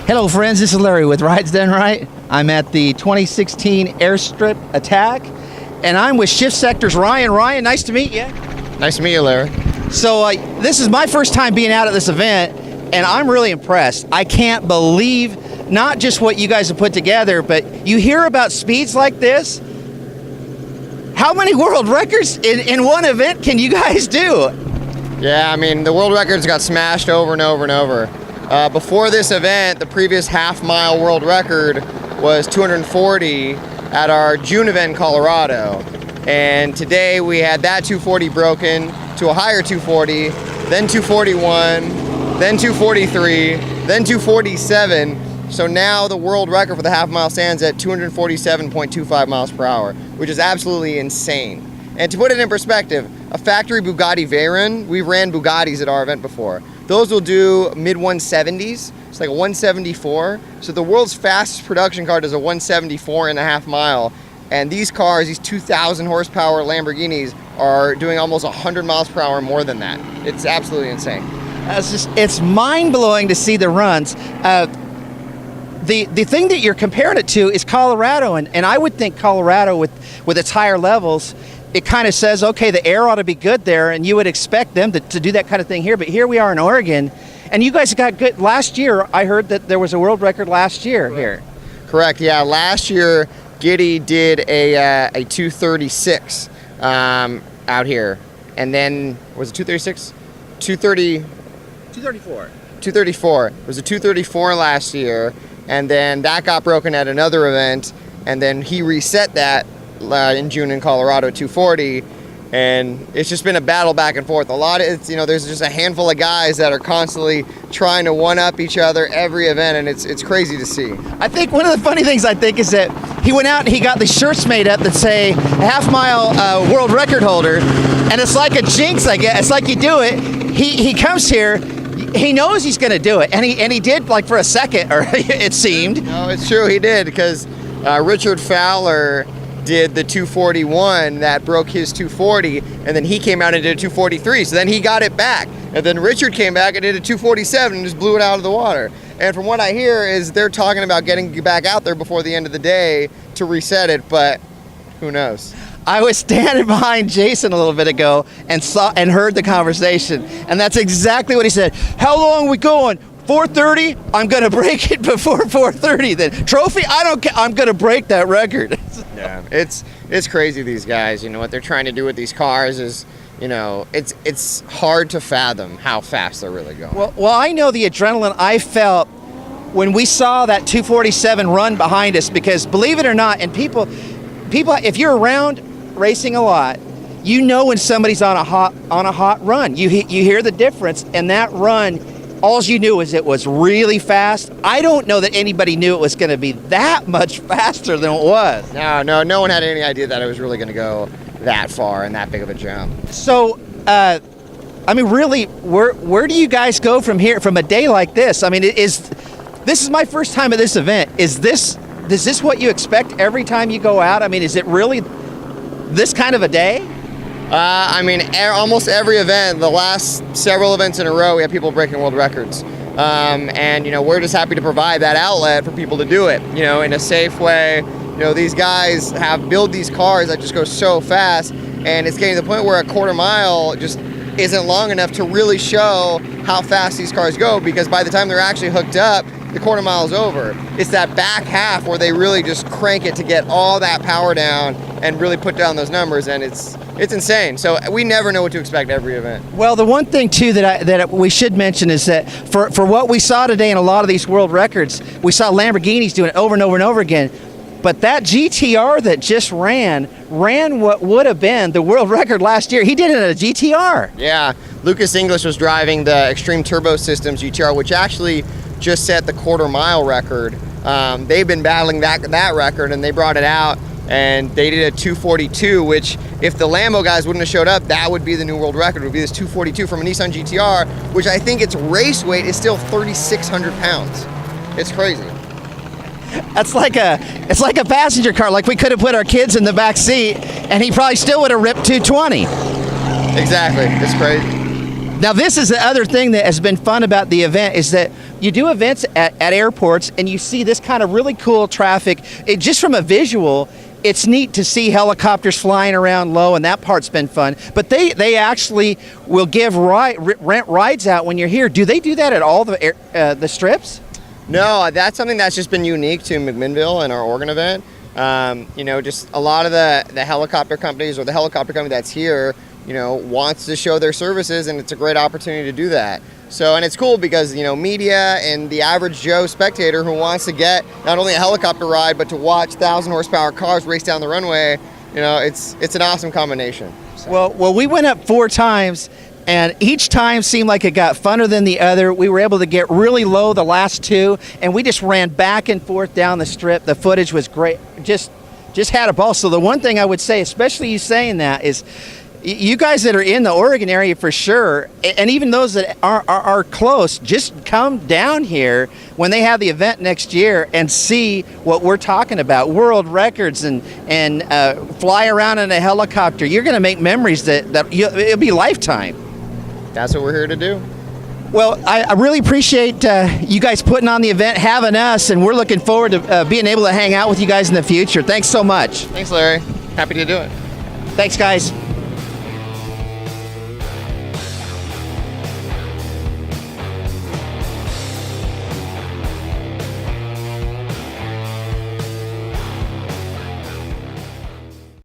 Hello friends, this is Larry with Rides Done Right. I'm at the 2016 Airstrip Attack, and I'm with Shift S3ctor's Ryan. Ryan, nice to meet you. Nice to meet you, Larry. So this is my first time being out at this event, and I'm really impressed. I can't believe not just what you guys have put together, but you hear about speeds like this. How many world records in one event can you guys do? Yeah, I mean, the world records got smashed over and over and over. Before this event, the previous half-mile world record was 240 at our June event in Colorado. And today we had that 240 broken to a higher 240, then 241, then 243, then 247. So now the world record for the half mile stands at 247.25 miles per hour, which is absolutely insane. And to put it in perspective, a factory Bugatti Veyron, we ran Bugattis at our event before. Those will do mid 170s, it's like a 174. So the world's fastest production car does a 174.5 mile. And these cars, these 2,000 horsepower Lamborghinis, are doing almost 100 miles per hour more than that. It's absolutely insane. It's mind-blowing to see the runs. The thing that you're comparing it to is Colorado, and I would think Colorado with its higher levels, it kind of says, okay, the air ought to be good there, and you would expect them to do that kind of thing here. But here we are in Oregon, and you guys got good. Last year, I heard that there was a world record last year here. Correct, yeah. Last year, Giddy did a 236 out here, and then, was it 236? 234. 234. It was a 234 last year. And then that got broken at another event, and then he reset that in June in Colorado, 240, and it's just been a battle back and forth. There's just a handful of guys that are constantly trying to one-up each other every event, and it's crazy to see. I think one of the funny things is that he went out and he got these shirts made up that say half-mile world record holder, and it's like a jinx, I guess. It's like you do it. He comes here. He knows he's going to do it, and he did like for a second, or it seemed. No, it's true, he did, because Richard Fowler did the 241 that broke his 240, and then he came out and did a 243, so then he got it back, and then Richard came back and did a 247 and just blew it out of the water. And from what I hear is they're talking about getting back out there before the end of the day to reset it, but who knows? I was standing behind Jason a little bit ago and saw and heard the conversation, and that's exactly what he said. How long are we going? 4:30? I'm going to break it before 4:30. Then trophy? I don't care. I'm going to break that record. Yeah, it's crazy. These guys, what they're trying to do with these cars is, it's hard to fathom how fast they're really going. Well, I know the adrenaline I felt when we saw that 247 run behind us, because believe it or not, and people, if you're around racing a lot, you know when somebody's on a hot run. You hear the difference, and that run, all you knew is it was really fast. I don't know that anybody knew it was going to be that much faster than it was. No one had any idea that it was really going to go that far and that big of a jump. So, really, where do you guys go from here, from a day like this? I mean, this is my first time at this event. Is this what you expect every time you go out? I mean, is it really this kind of a day? Almost every event, the last several events in a row, we have people breaking world records. We're just happy to provide that outlet for people to do it, in a safe way. These guys build these cars that just go so fast, and it's getting to the point where a quarter mile just isn't long enough to really show how fast these cars go, because by the time they're actually hooked up, the quarter mile is over. It's that back half where they really just crank it to get all that power down and really put down those numbers, and it's insane. So we never know what to expect every event. Well, the one thing too that we should mention is that for what we saw today in a lot of these world records, we saw Lamborghinis doing it over and over and over again. But that GTR that just ran what would have been the world record last year. He did it in a GTR. Yeah, Lucas English was driving the Extreme Turbo Systems GTR, which actually just set the quarter mile record. They've been battling that record, and they brought it out, and they did a 242, which if the Lambo guys wouldn't have showed up, that would be the new world record. It would be this 242 from a Nissan GTR, which I think its race weight is still 3,600 pounds. It's crazy. It's like a passenger car. Like we could have put our kids in the back seat, and he probably still would have ripped 220. Exactly. It's crazy. Now, this is the other thing that has been fun about the event is that you do events at airports and you see this kind of really cool traffic. Just from a visual, it's neat to see helicopters flying around low, and that part's been fun. But they actually will give rent rides out when you're here. Do they do that at all the strips? No, that's something that's just been unique to McMinnville and our Oregon event. Just a lot of the helicopter companies or the helicopter company that's here, wants to show their services, and it's a great opportunity to do that. So, and it's cool because, media and the average Joe spectator who wants to get not only a helicopter ride, but to watch 1,000 horsepower cars race down the runway, it's an awesome combination. So. Well, we went up 4 times, and each time seemed like it got funner than the other. We were able to get really low the last 2, and we just ran back and forth down the strip. The footage was great. Just had a ball. So the one thing I would say, especially you saying that, is you guys that are in the Oregon area for sure, and even those that are close, just come down here when they have the event next year and see what we're talking about. World records and fly around in a helicopter. You're going to make memories that it'll be lifetime. That's what we're here to do. Well, I really appreciate you guys putting on the event, having us, and we're looking forward to being able to hang out with you guys in the future. Thanks so much. Thanks, Larry. Happy to do it. Thanks, guys.